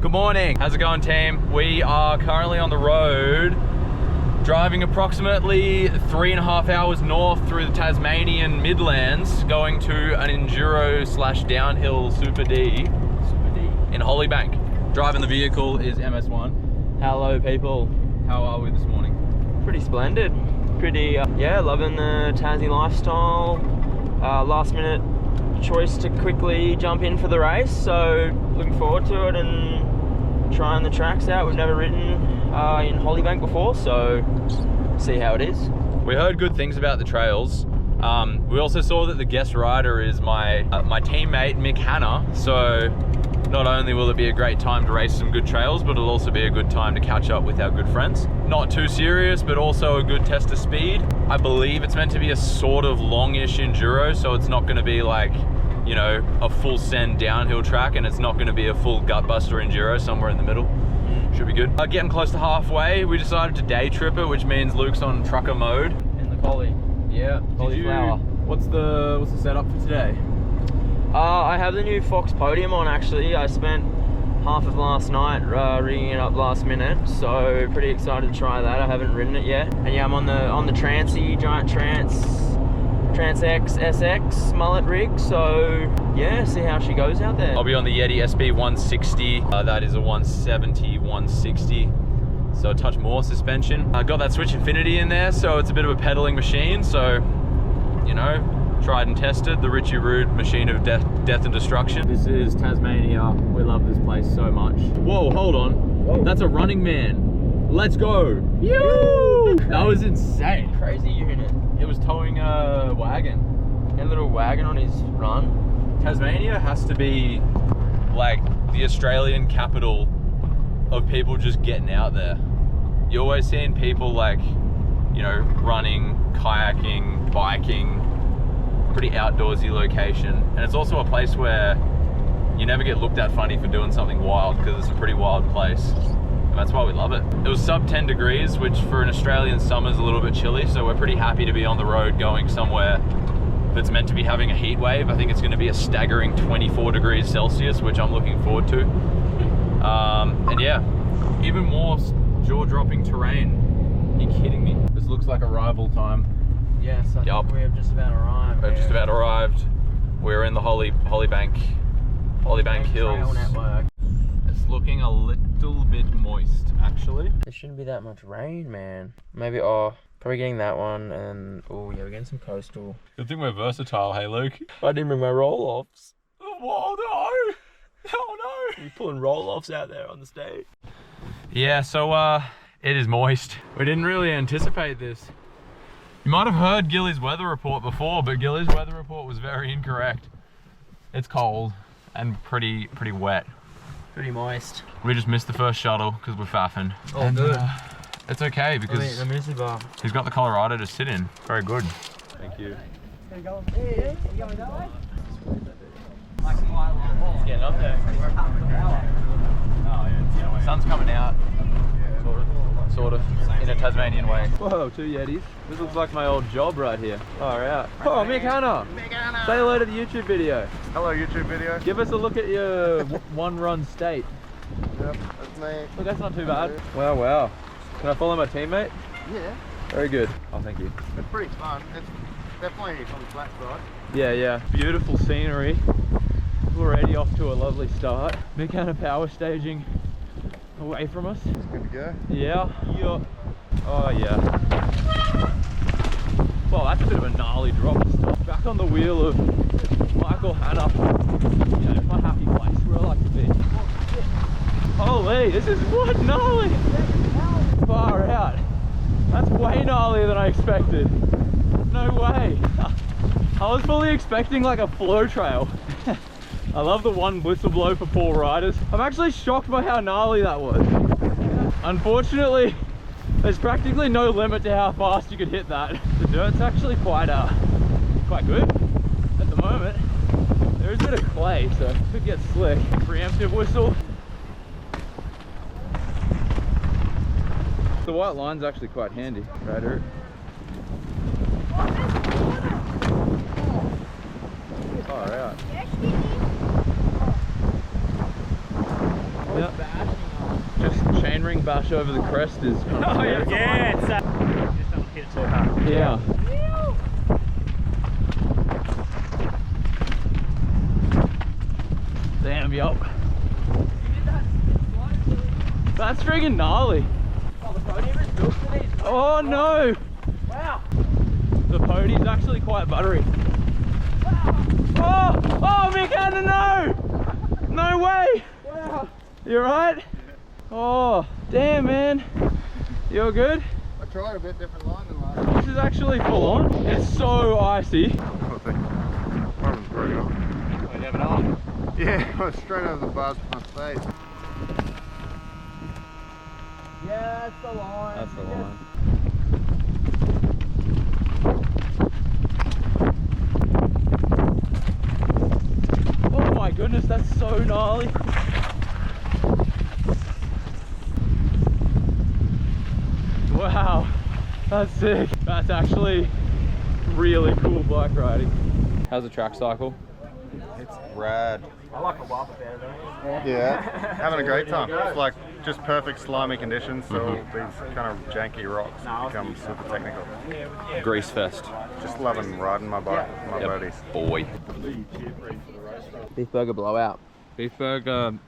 Good morning. How's it going, team? We are currently on the road, driving approximately 3.5 hours north through the Tasmanian Midlands, going to an enduro / downhill Super D in Hollybank. Driving the vehicle is MS1. Hello, people. How are we this morning? Pretty splendid. Pretty, yeah, loving the Tassie lifestyle. Last minute choice to quickly jump in for the race, so looking forward to it and trying the tracks out. We've never ridden in Hollybank before, so see how it is. We heard good things about the trails. We also saw that the guest rider is my teammate Mick Hannah, so not only will it be a great time to race some good trails, but it'll also be a good time to catch up with our good friends. Not too serious, but also a good test of speed. I believe it's meant to be a sort of longish enduro, so it's not going to be like, you know, a full send downhill track, and it's not going to be a full gutbuster enduro, somewhere in the middle. Should be good. Getting close to halfway, we decided to day trip it, which means Luke's on trucker mode. In the collie. Yeah. Cauliflower. What's the setup for today? I have the new Fox Podium on, actually. I spent half of last night rigging it up last minute, so pretty excited to try that. I haven't ridden it yet. And yeah, I'm on the Transy, Giant Trans X SX mullet rig, so yeah, see how she goes out there. I'll be on the Yeti SB 160. That is a 170, 160. So a touch more suspension. I got that Switch Infinity in there, so it's a bit of a pedaling machine. So, you know, tried and tested, the Richie Rude machine of death and destruction. This is Tasmania. We love this place so much. Whoa, hold on. Whoa. That's a Running Man. Let's go. Yoo! That was insane. Crazy unit. It was towing a wagon. A little wagon on his run. Tasmania has to be like the Australian capital of people just getting out there. You're always seeing people like, you know, running, kayaking, biking, pretty outdoorsy location. And it's also a place where you never get looked at funny for doing something wild, because it's a pretty wild place. And that's why we love it. It was sub 10 degrees, which for an Australian summer is a little bit chilly, so we're pretty happy to be on the road going somewhere that's meant to be having a heat wave. I think it's going to be a staggering 24 degrees Celsius, which I'm looking forward to. And yeah, even more jaw-dropping terrain. Are you kidding me? This looks like arrival time. Yes, I think we have just about arrived. We've just about arrived. We're in the Hollybank Hills. Trail network. It's looking a little bit moist, actually. There shouldn't be that much rain, man. Maybe, probably getting that one, and oh yeah, we're getting some coastal. Good thing we're versatile, hey Luke. I didn't bring my roll-offs. Oh no! Oh no! You're pulling roll-offs out there on the stage. Yeah, so it is moist. We didn't really anticipate this. You might have heard Gilly's weather report before, but Gilly's weather report was very incorrect. It's cold and pretty wet. Pretty moist. We just missed the first shuttle because we're faffing. Oh, good. It's okay because he's got the Colorado to sit in. Very good. Thank you. It's getting up there. Oh yeah, sun's coming out. Sort of, in a Tasmanian way. Whoa, 2 Yetis. This looks like my old job right here. Far out. Oh, Mick Hannah. Mick Hannah. Say hello to the YouTube video. Hello, YouTube video. Give us a look at your one-run state. Yep, that's me. Look, that's not too bad. Wow, wow. Can I follow my teammate? Yeah. Very good. Oh, thank you. It's pretty fun. It's definitely on the flat side. Yeah, yeah. Beautiful scenery. Already off to a lovely start. Mick Hannah power staging away from us. It's good to go. Yeah. Yeah. Oh yeah. Well, that's a bit of a gnarly drop. Back on the wheel of Michael Hannah. You know, my happy place where I like to be. Holy, this is what gnarly! Far out. That's way gnarlier than I expected. No way. I was fully expecting like a flow trail. I love the one whistle blow for 4 riders. I'm actually shocked by how gnarly that was. Unfortunately, there's practically no limit to how fast you could hit that. The dirt's actually quite good at the moment. There is a bit of clay, so it could get slick. Preemptive whistle. The white line's actually quite handy, right, Eric? Far out. Yeah. chainring bash over the crest is kind of scary. Yeah, it's Just don't hit it too hard. Yeah. Damn, yup. That's friggin' gnarly. Oh, the podium is built for these. Oh no! Wow. The pony's actually quite buttery. Oh! Oh, Mick Hannah, no! No way! Wow. You right? Oh, damn, man. You all good? I tried a bit different line than last. This is actually full on. It's so icy. One was pretty on. Oh, you have it on? Yeah, I was straight over the bars with my face. Yeah, that's the line. That's the line. Oh my goodness, that's so gnarly. Wow, that's sick. That's actually really cool bike riding. How's the track cycle? It's rad. I like a wobble better though. Yeah, having a great time. It's like just perfect slimy conditions, so these kind of janky rocks become super technical. Grease fest. Just loving riding my bike with my buddies. Boy. Beef burger blowout. Beef burger,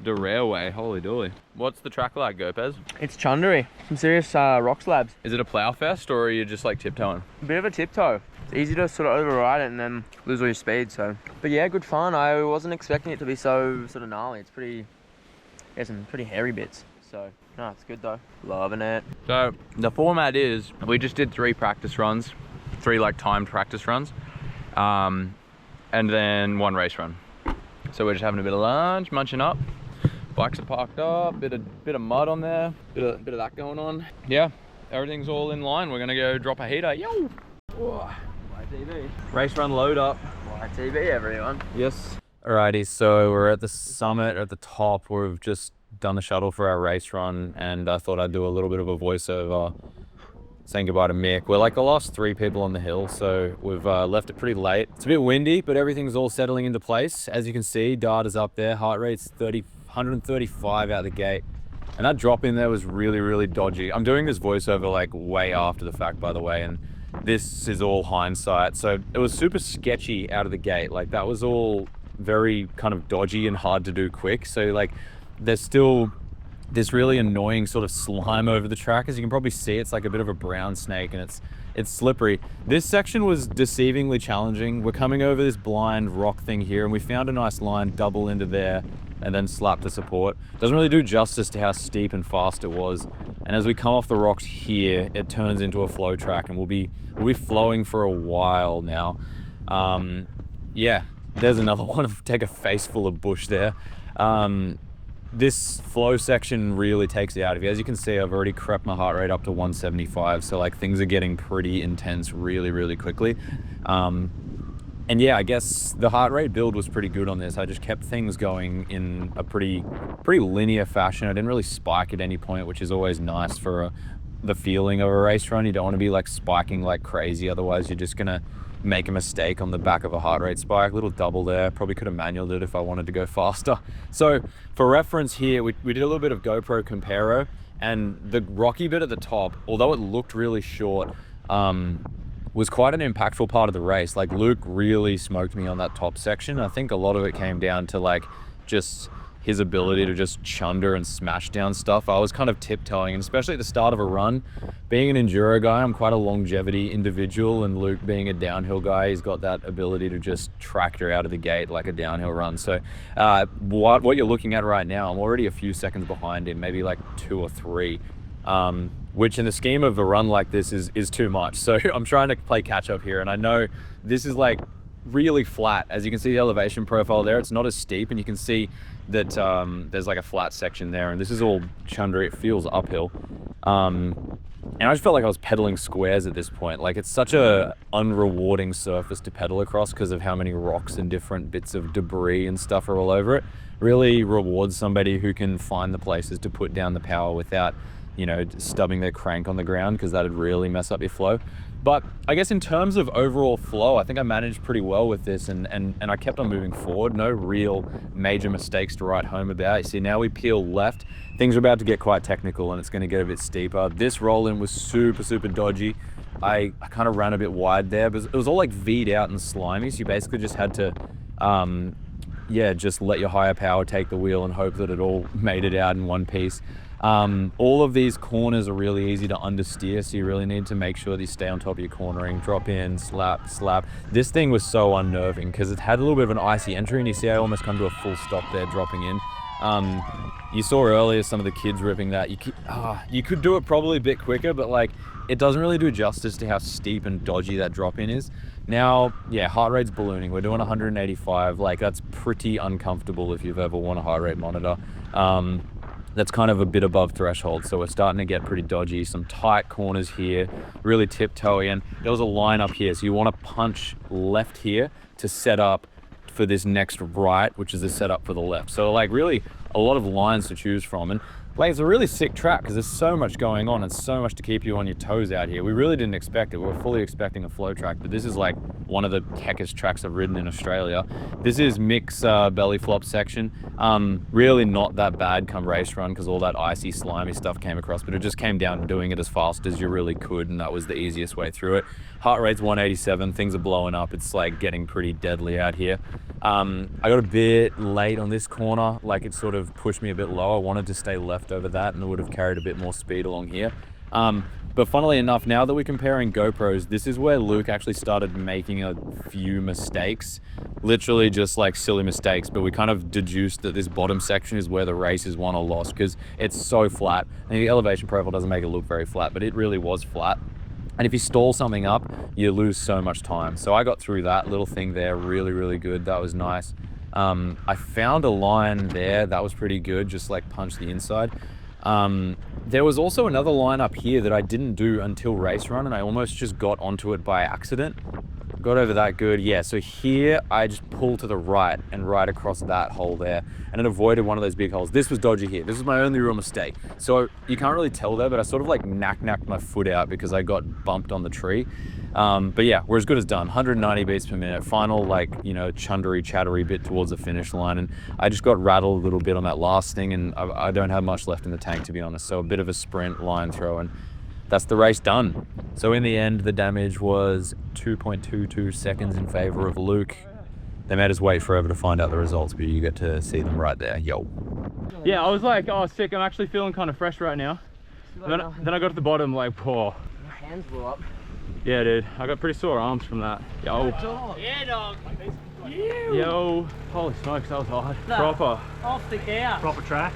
the railway, holy dooly. What's the track like, Gopez? It's chundery. Some serious rock slabs. Is it a plow fest or are you just like tiptoeing? A bit of a tiptoe. It's easy to sort of override it and then lose all your speed, so. But yeah, good fun. I wasn't expecting it to be so sort of gnarly. It's pretty, yeah, some pretty hairy bits. So, no, it's good though. Loving it. So the format is, we just did 3 practice runs, 3 like timed practice runs, and then 1 race run. So we're just having a bit of lunch, munching up. Bikes are parked up, bit of mud on there, bit of that going on. Yeah, everything's all in line. We're gonna go drop a heater. Yo! Whoa. YTV. Race run load up. YTV, everyone. Yes. Alrighty, so we're at the summit at the top. We've just done the shuttle for our race run, and I thought I'd do a little bit of a voiceover saying goodbye to Mick. We're like the last 3 people on the hill, so we've left it pretty late. It's a bit windy, but everything's all settling into place. As you can see, data's up there. Heart rate's 135 out the gate. And that drop in there was really, really dodgy. I'm doing this voiceover like way after the fact, by the way, and this is all hindsight. So it was super sketchy out of the gate. Like that was all very kind of dodgy and hard to do quick. So like there's still this really annoying sort of slime over the track. As you can probably see, it's like a bit of a brown snake and it's slippery. This section was deceivingly challenging. We're coming over this blind rock thing here and we found a nice line double into there and then slap the support. Doesn't really do justice to how steep and fast it was. And as we come off the rocks here, it turns into a flow track and we'll be flowing for a while now. Yeah, there's another one. Take a face full of bush there. This flow section really takes it out of you. As you can see, I've already crept my heart rate up to 175. So like things are getting pretty intense really, really quickly. And yeah, I guess the heart rate build was pretty good on this. I just kept things going in a pretty linear fashion. I didn't really spike at any point, which is always nice for the feeling of a race run. You don't want to be like spiking like crazy. Otherwise you're just gonna make a mistake on the back of a heart rate spike. Little double there. Probably could have manualed it if I wanted to go faster. So for reference here, we did a little bit of GoPro comparo, and the rocky bit at the top, although it looked really short, was quite an impactful part of the race. Like Luke really smoked me on that top section. I think a lot of it came down to like just his ability to just chunder and smash down stuff. I was kind of tiptoeing, and especially at the start of a run, being an enduro guy, I'm quite a longevity individual, and Luke being a downhill guy, he's got that ability to just tractor out of the gate like a downhill run. So what you're looking at right now, I'm already a few seconds behind him, maybe like 2 or 3, which in the scheme of a run like this is too much. So I'm trying to play catch up here, and I know this is like really flat. As you can see the elevation profile there, it's not as steep, and you can see that there's like a flat section there, and this is all chunder. It feels uphill, and I just felt like I was pedaling squares at this point. Like it's such a unrewarding surface to pedal across because of how many rocks and different bits of debris and stuff are all over it. Really rewards somebody who can find the places to put down the power without you know, stubbing their crank on the ground, because that'd really mess up your flow. But I guess in terms of overall flow, I think I managed pretty well with this, and I kept on moving forward. No real major mistakes to write home about. You see, now we peel left. Things are about to get quite technical, and it's going to get a bit steeper. This roll-in was super, super dodgy. I kind of ran a bit wide there, but it was all like V'd out and slimy, so you basically just had to, yeah, just let your higher power take the wheel and hope that it all made it out in one piece. All of these corners are really easy to understeer, so you really need to make sure that you stay on top of your cornering, drop in, slap, slap. This thing was so unnerving because it had a little bit of an icy entry, and you see I almost come to a full stop there dropping in. You saw earlier some of the kids ripping that. You could do it probably a bit quicker, but like it doesn't really do justice to how steep and dodgy that drop in is. Now, yeah, heart rate's ballooning. We're doing 185. Like that's pretty uncomfortable if you've ever worn a heart rate monitor. That's kind of a bit above threshold, so we're starting to get pretty dodgy. Some tight corners here, really tiptoey, and there was a line up here, so you want to punch left here to set up for this next right, which is a setup for the left. So like really a lot of lines to choose from, and like it's a really sick track because there's so much going on and so much to keep you on your toes out here. We really didn't expect it. We were fully expecting a flow track, but this is like one of the heckest tracks I've ridden in Australia. This is Mick's belly flop section. Really not that bad come race run because all that icy slimy stuff came across, but it just came down to doing it as fast as you really could, and that was the easiest way through it. Heart rate's 187, things are blowing up. It's like getting pretty deadly out here. I got a bit late on this corner, like it sort of pushed me a bit low. I wanted to stay left over that and it would have carried a bit more speed along here. But funnily enough, now that we're comparing GoPros, this is where Luke actually started making a few mistakes, literally just like silly mistakes, but we kind of deduced that this bottom section is where the race is won or lost because it's so flat, and the elevation profile doesn't make it look very flat, but it really was flat. And if you stall something up, you lose so much time. So I got through that little thing there really, really good. That was nice. I found a line there that was pretty good, just like punch the inside. There was also another line up here that I didn't do until race run, and I almost just got onto it by accident. Got over that good. Yeah, so here I just pulled to the right and right across that hole there, and it avoided one of those big holes. This was dodgy here. This was my only real mistake. So you can't really tell there, but I sort of like knacked my foot out because I got bumped on the tree. But yeah, we're as good as done. 190 beats per minute. Final like, you know, chundery, chattery bit towards the finish line, and I just got rattled a little bit on that last thing, and I don't have much left in the tank, to be honest. So a bit of a sprint line throw, and that's the race done. So in the end, the damage was 2.22 seconds in favor of Luke. They made us wait forever to find out the results, but you get to see them right there. Yo. Yeah, I was like, oh sick, I'm actually feeling kind of fresh right now. Then I got to the bottom like, poor. My hands blew up. Yeah, dude, I got pretty sore arms from that. Yo. Yeah, dog. Yo. Holy smokes, that was hard. No. Proper. Off the couch. Proper track?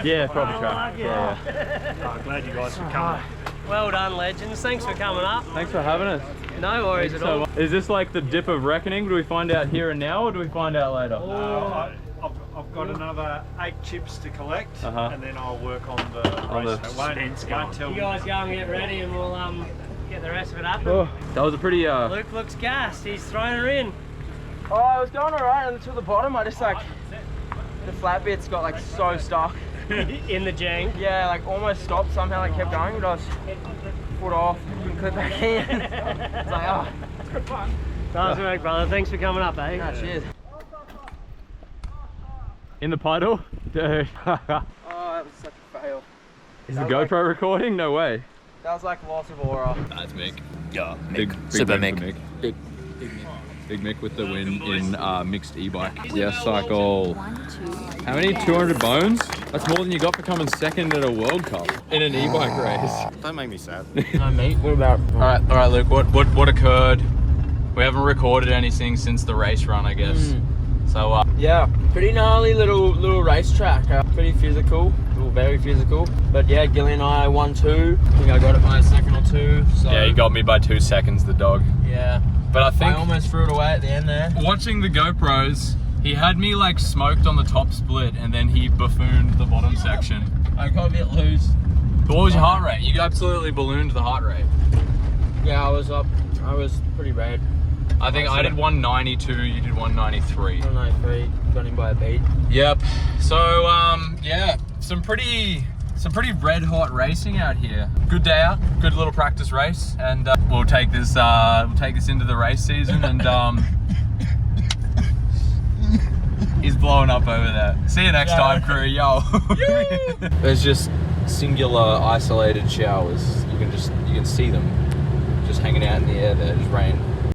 Yeah, proper track. Like yeah. I'm glad you guys could come. Well done, legends. Thanks for coming up. Thanks for having us. No worries at all. Is this like the dip of reckoning? Do we find out here and now, or do we find out later? I've got another 8 chips to collect, and then I'll work on the race. Won't tell You guys go and get ready, and we'll get the rest of it up. Oh, that was a pretty Luke looks gassed. He's throwing her in. Oh, I was going alright until the bottom. I just like, the flat bits got like so stuck. In the jank. Yeah, like almost stopped somehow, like kept going, but I was foot off, couldn't clip back in. It's like, oh. Nice work, brother. Thanks for coming up, eh? Nah, cheers. in the puddle, dude. Oh, that was such a fail. Is the GoPro recording? No way. That was like loss of aura. That's Mick. Yeah, Big Super win Mick. for Mick. Big Mick with the win in mixed e-bike. Yeah, cycle. How many? 200 bones? That's more than you got for coming second at a World Cup in an e-bike race. Don't make me sad. No, mate. What about? All right, Luke. What occurred? We haven't recorded anything since the race run, I guess. So yeah, pretty gnarly little racetrack. Pretty physical, very physical. But yeah, Gilly and I won 2. I think I got it by a second or 2. So yeah, he got me by 2 seconds, the dog. yeah. But I think I almost threw it away at the end there. watching the GoPros, he had me like smoked on the top split, and then he buffooned the bottom section. I got a bit loose. But what was your heart rate? You absolutely ballooned the heart rate. Yeah, I was up. I was pretty bad. I think I did 192, you did 193. 193, got him by a beat. Yep. So yeah, some pretty Some pretty red hot racing out here. Good day out, good little practice race, and we'll take this into the race season. And he's blowing up over there. See you next time, crew. Yo. There's just singular isolated showers. You can see them just hanging out in the air there, just rain.